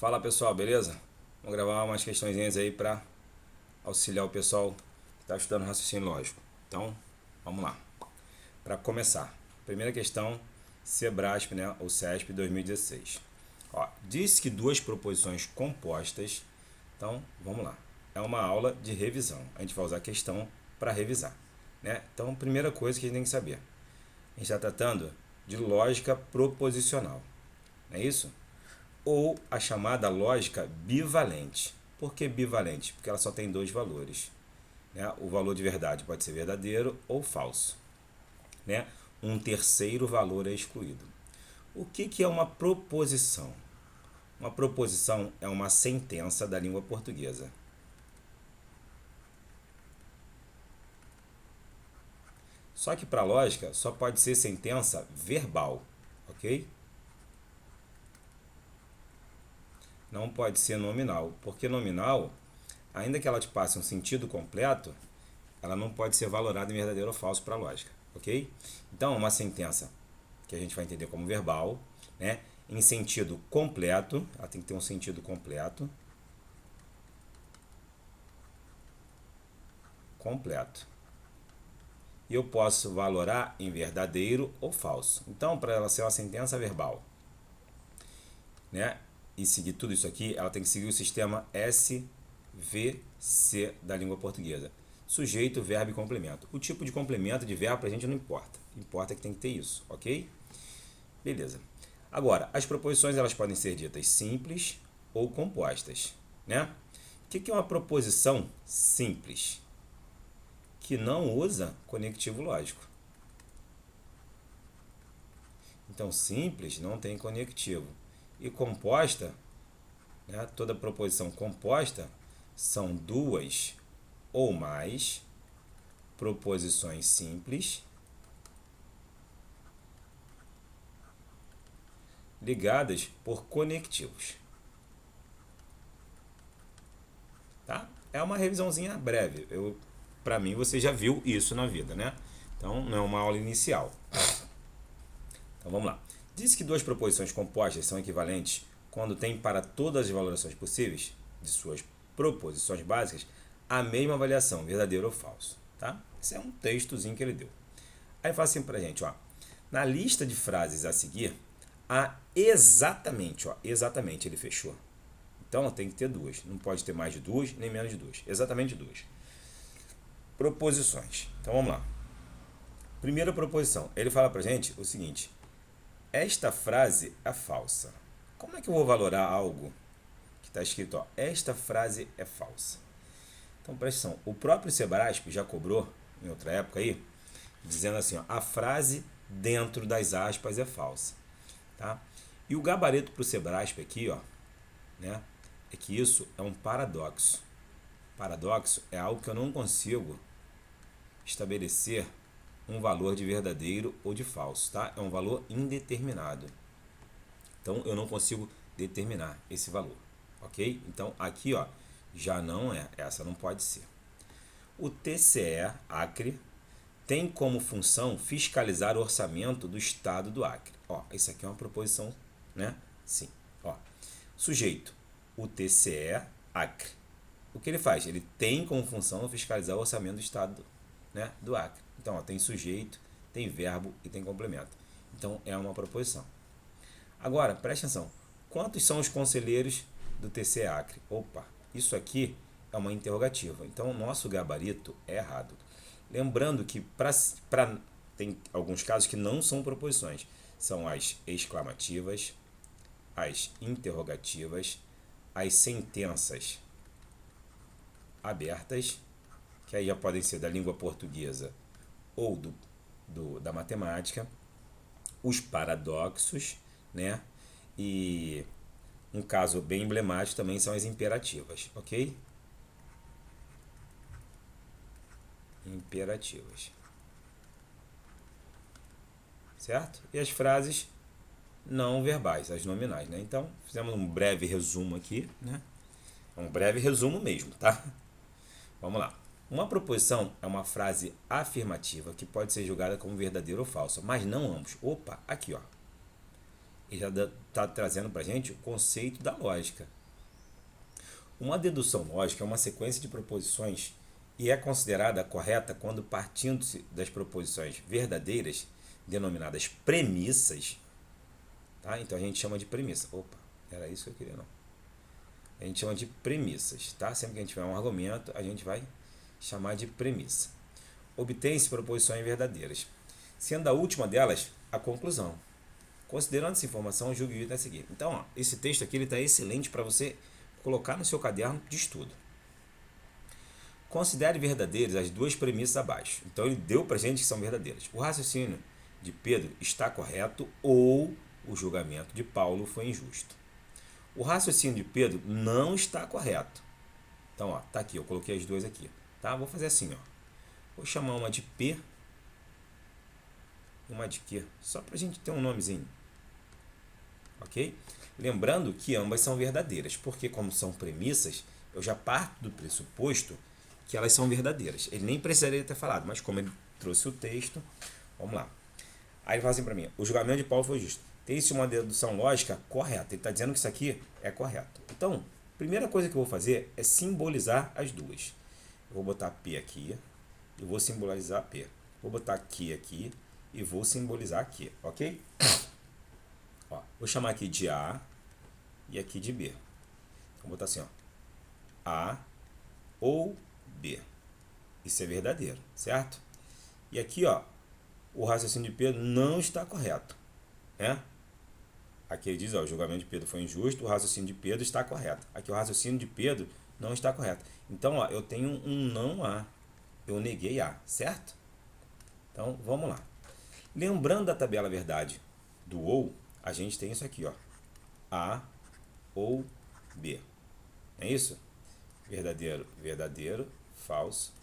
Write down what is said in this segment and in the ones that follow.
Fala pessoal, beleza? Vamos gravar umas questõezinhas aí para auxiliar o pessoal que está estudando raciocínio lógico. Então, vamos lá. Para começar, primeira questão, Sebrasp, né, ou CESP 2016. Ó, diz que duas proposições compostas, então vamos lá. É uma aula de revisão. A gente vai usar a questão para revisar, né? Então, primeira coisa que a gente tem que saber. A gente está tratando de lógica proposicional, não é isso? Ou a chamada lógica bivalente. Por que bivalente? Porque ela só tem dois valores, né? O valor de verdade pode ser verdadeiro ou falso, né? Um terceiro valor é excluído. O que é uma proposição? Uma proposição é uma sentença da língua portuguesa. Só que para a lógica só pode ser sentença verbal, ok? Não pode ser nominal, porque nominal, ainda que ela te passe um sentido completo, ela não pode ser valorada em verdadeiro ou falso para a lógica, ok? Então, uma sentença que a gente vai entender como verbal, né? Em sentido completo, ela tem que ter um sentido completo. Completo. E eu posso valorar em verdadeiro ou falso. Então, para ela ser uma sentença verbal, né? E seguir tudo isso aqui, ela tem que seguir o sistema SVC da língua portuguesa. Sujeito, verbo e complemento. O tipo de complemento de verbo para a gente não importa. Importa que tem que ter isso, ok? Beleza. Agora, as proposições elas podem ser ditas simples ou compostas, né? O que é uma proposição simples? Que não usa conectivo lógico. Então, simples não tem conectivo. E composta, né? Toda proposição composta são duas ou mais proposições simples ligadas por conectivos. Tá? É uma revisãozinha breve. Para mim, você já viu isso na vida, né? Então, não é uma aula inicial. Então, vamos lá. Diz que duas proposições compostas são equivalentes quando tem para todas as valorações possíveis de suas proposições básicas a mesma avaliação, verdadeiro ou falso. Tá? Esse é um textozinho que ele deu. Aí fala assim pra gente, ó. Na lista de frases a seguir, há exatamente ele fechou. Então tem que ter duas. Não pode ter mais de duas, nem menos de duas. Exatamente duas. Proposições. Então vamos lá. Primeira proposição. Ele fala pra gente o seguinte: esta frase é falsa. Como é que eu vou valorar algo que está escrito, ó, esta frase é falsa? Então presta atenção. O próprio Sebrasp já cobrou, em outra época aí, dizendo assim, ó, a frase dentro das aspas é falsa. Tá? E o gabarito para o Sebrasp aqui, ó, né, é que isso é um paradoxo. Paradoxo é algo que eu não consigo estabelecer um valor de verdadeiro ou de falso, tá? É um valor indeterminado. Então eu não consigo determinar esse valor, ok? Então aqui, ó, já não é, essa não pode ser. O TCE Acre tem como função fiscalizar o orçamento do estado do Acre. Ó, isso aqui é uma proposição, né? Sim. Ó, sujeito, o TCE Acre. O que ele faz? Ele tem como função fiscalizar o orçamento do estado, né, do Acre. Então, ó, tem sujeito, tem verbo e tem complemento. Então, é uma proposição. Agora, preste atenção. Quantos são os conselheiros do TCE Acre? Opa, isso aqui é uma interrogativa. Então, o nosso gabarito é errado. Lembrando que tem alguns casos que não são proposições. São as exclamativas, as interrogativas, as sentenças abertas, que aí já podem ser da língua portuguesa ou da matemática, os paradoxos, né? E um caso bem emblemático também são as imperativas, ok? Imperativas. Certo? E as frases não verbais, as nominais, né? Então, fizemos um breve resumo aqui, né? Um breve resumo mesmo, tá? Vamos lá. Uma proposição é uma frase afirmativa que pode ser julgada como verdadeira ou falsa, mas não ambos. Opa, aqui, ó. e já está trazendo para a gente o conceito da lógica. Uma dedução lógica é uma sequência de proposições e é considerada correta quando, partindo-se das proposições verdadeiras, denominadas premissas, tá? Então a gente chama de premissa. Opa, era isso que eu queria, não. A gente chama de premissas, tá? Sempre que a gente tiver um argumento, a gente vai chamar de premissa. Obtém-se proposições verdadeiras, sendo a última delas a conclusão. Considerando essa informação, julgue o item a seguir. Então, ó, esse texto aqui está excelente para você colocar no seu caderno de estudo. Considere verdadeiras as duas premissas abaixo. Então, ele deu para a gente que são verdadeiras. O raciocínio de Pedro está correto ou o julgamento de Paulo foi injusto. O raciocínio de Pedro não está correto. Então, ó, tá aqui, eu coloquei as duas aqui. Tá? Vou fazer assim, ó. Vou chamar uma de P e uma de Q, só para a gente ter um nomezinho. Ok? Lembrando que ambas são verdadeiras, porque como são premissas, eu já parto do pressuposto que elas são verdadeiras. Ele nem precisaria ter falado, mas como ele trouxe o texto, vamos lá. Aí ele fala assim para mim, o julgamento de Paulo foi justo. Tem-se uma dedução lógica correta. Ele está dizendo que isso aqui é correto. Então, a primeira coisa que eu vou fazer é simbolizar as duas. Eu vou botar P aqui e vou simbolizar P. Vou botar Q aqui e vou simbolizar Q, ok? Ó, vou chamar aqui de A e aqui de B. Então, vou botar assim, ó, A ou B. Isso é verdadeiro, certo? E aqui, ó, o raciocínio de Pedro não está correto, né? Aqui ele diz, ó, o julgamento de Pedro foi injusto, o raciocínio de Pedro está correto. Aqui o raciocínio de Pedro não está correto. Então, ó, eu tenho um não A. Eu neguei A, certo? Então, vamos lá. Lembrando da tabela verdade do ou, a gente tem isso aqui, ó. A ou B. É isso? Verdadeiro, verdadeiro, falso,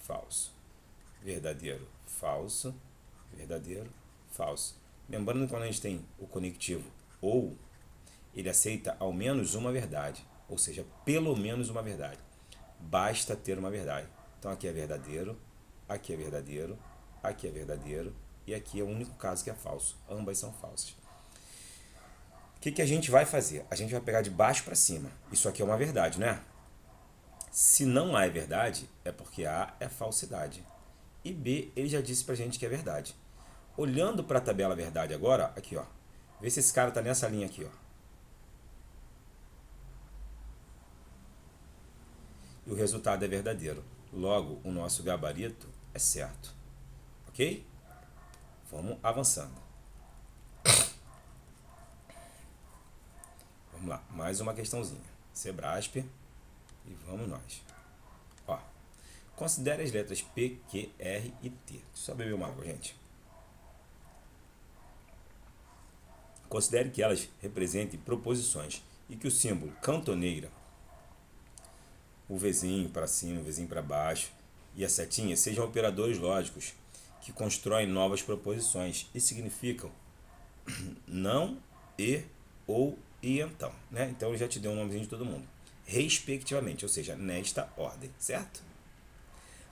falso. Verdadeiro, falso, verdadeiro, falso. Lembrando que quando a gente tem o conectivo ou, ele aceita ao menos uma verdade, ou seja, pelo menos uma verdade. Basta ter uma verdade. Então aqui é verdadeiro, aqui é verdadeiro, aqui é verdadeiro e aqui é o único caso que é falso. Ambas são falsas. O que a gente vai fazer? A gente vai pegar de baixo para cima. Isso aqui é uma verdade, né? Se não A é verdade, é porque A é falsidade. E B, ele já disse pra gente que é verdade. Olhando para a tabela verdade agora, aqui, ó. Vê se esse cara tá nessa linha aqui, ó. E o resultado é verdadeiro. Logo, o nosso gabarito é certo. Ok? Vamos avançando. Vamos lá, mais uma questãozinha. Sebrasp e vamos nós. Ó, considere as letras P, Q, R e T. Deixa eu só beber uma água, gente. Considere que elas representem proposições e que o símbolo cantoneira, o Vzinho para cima, o Vzinho para baixo e a setinha sejam operadores lógicos que constroem novas proposições e significam não, e, ou e então, né? Então eu já te dei um nomezinho de todo mundo, respectivamente, ou seja, nesta ordem, certo?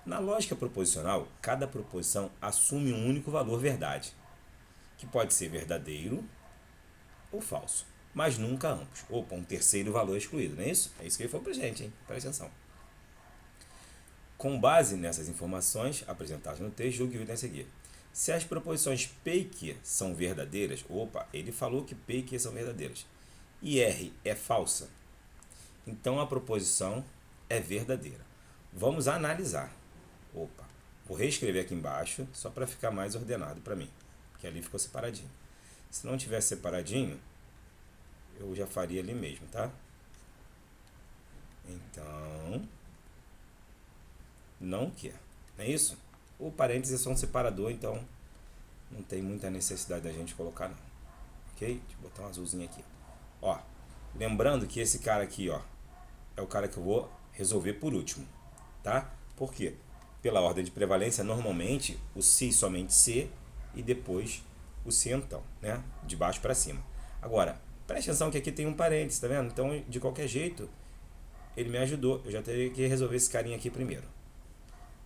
Na lógica proposicional, cada proposição assume um único valor verdade, que pode ser verdadeiro ou falso, mas nunca ambos. Opa, um terceiro valor excluído, não é isso? É isso que ele falou pra gente, hein? Presta atenção. Com base nessas informações apresentadas no texto, julgue o item a seguir. Se as proposições P e Q são verdadeiras, opa, ele falou que P e Q são verdadeiras, e R é falsa, então a proposição é verdadeira. Vamos analisar. Opa, vou reescrever aqui embaixo, só para ficar mais ordenado para mim, que ali ficou separadinho. Se não tivesse separadinho, eu já faria ali mesmo, tá? Então, não quer, não é isso? O parênteses é só um separador, então não tem muita necessidade da gente colocar não, ok? Deixa eu botar um azulzinho aqui. Ó, lembrando que esse cara aqui, ó, é o cara que eu vou resolver por último, tá? Por quê? Pela ordem de prevalência, normalmente o se somente se e depois o se então, né? De baixo para cima. Agora, preste atenção que aqui tem um parênteses, tá vendo? Então, de qualquer jeito, ele me ajudou. Eu já teria que resolver esse carinha aqui primeiro.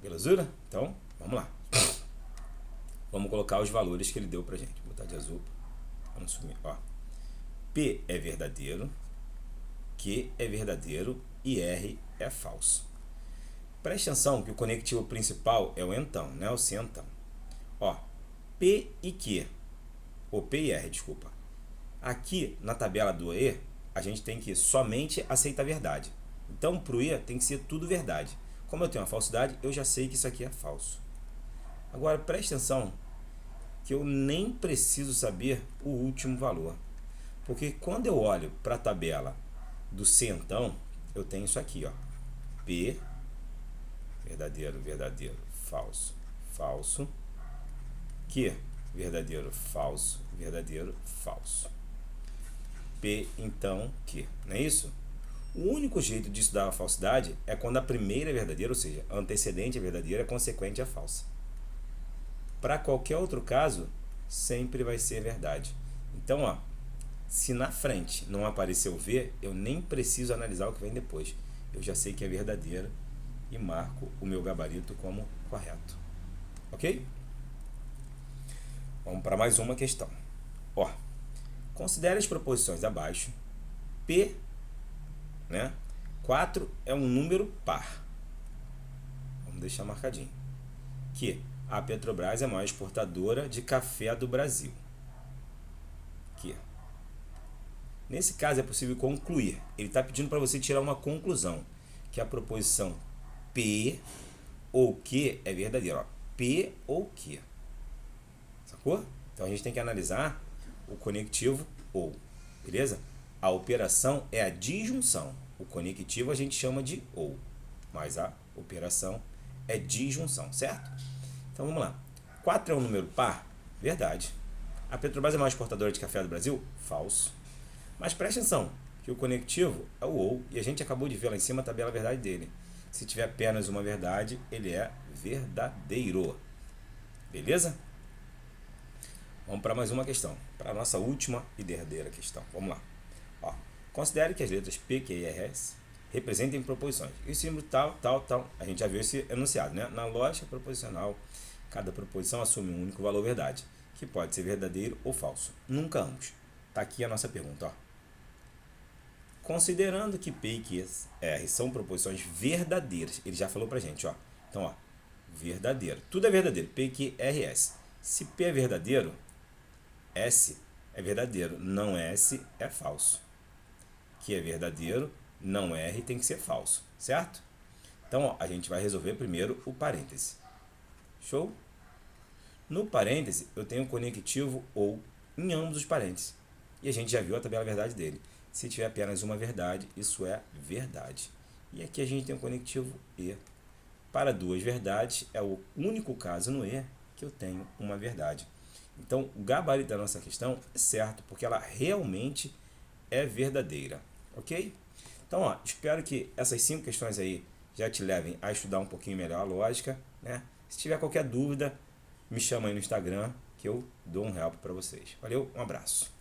Belezura? Então, vamos lá. Vamos colocar os valores que ele deu pra gente. Vou botar de azul para não sumir. Ó. P é verdadeiro, Q é verdadeiro e R é falso. Preste atenção que o conectivo principal é o então, né? O se então. Ó, P e Q, ou P e R, desculpa. Aqui na tabela do E, a gente tem que somente aceitar a verdade. Então, para o E tem que ser tudo verdade. Como eu tenho uma falsidade, eu já sei que isso aqui é falso. Agora, preste atenção que eu nem preciso saber o último valor. Porque quando eu olho para a tabela do se então, eu tenho isso aqui, ó. P, verdadeiro, verdadeiro, falso, falso. Q, verdadeiro, falso, verdadeiro, falso. P, então, Q. Não é isso? O único jeito disso dar uma falsidade é quando a primeira é verdadeira, ou seja, a antecedente é verdadeira, a consequente é falsa. Para qualquer outro caso, sempre vai ser verdade. Então, ó, se na frente não aparecer o V, eu nem preciso analisar o que vem depois. Eu já sei que é verdadeira e marco o meu gabarito como correto. Ok? Vamos para mais uma questão. Ó, considere as proposições abaixo. P, né? 4 é um número par. Vamos deixar marcadinho. Que a Petrobras é a maior exportadora de café do Brasil. Que nesse caso é possível concluir. Ele está pedindo para você tirar uma conclusão, que a proposição P ou Q é verdadeira. Ó, P ou Q. Sacou? Então a gente tem que analisar o conectivo ou. Beleza? A operação é a disjunção. O conectivo a gente chama de ou, mas a operação é disjunção, certo? Então vamos lá. 4 é um número par? Verdade. A Petrobras é a maior exportadora de café do Brasil? Falso. Mas preste atenção, que o conectivo é o ou, e a gente acabou de ver lá em cima a tabela verdade dele. Se tiver apenas uma verdade, ele é verdadeiro. Beleza? Vamos para mais uma questão, para a nossa última e derradeira questão. Vamos lá. Ó, considere que as letras P, Q e R, S representem proposições. E o símbolo tal, tal, tal. A gente já viu esse enunciado, né? Na lógica proposicional, cada proposição assume um único valor verdade, que pode ser verdadeiro ou falso. Nunca ambos. Tá aqui a nossa pergunta, ó. Considerando que P e Q e R são proposições verdadeiras, ele já falou pra gente, ó. Então, ó, verdadeiro. Tudo é verdadeiro. P, Q, R, S. Se P é verdadeiro, S é verdadeiro. Não S é falso. Q é verdadeiro, não R tem que ser falso, certo? Então, ó, a gente vai resolver primeiro o parêntese. Show? No parêntese, eu tenho o conectivo ou em ambos os parênteses. E a gente já viu a tabela verdade dele. Se tiver apenas uma verdade, isso é verdade. E aqui a gente tem o conectivo E. Para duas verdades, é o único caso no E que eu tenho uma verdade. Então, o gabarito da nossa questão é certo, porque ela realmente é verdadeira. Ok? Então, ó, espero que essas 5 questões aí já te levem a estudar um pouquinho melhor a lógica, né? Se tiver qualquer dúvida, me chama aí no Instagram que eu dou um help para vocês. Valeu, um abraço.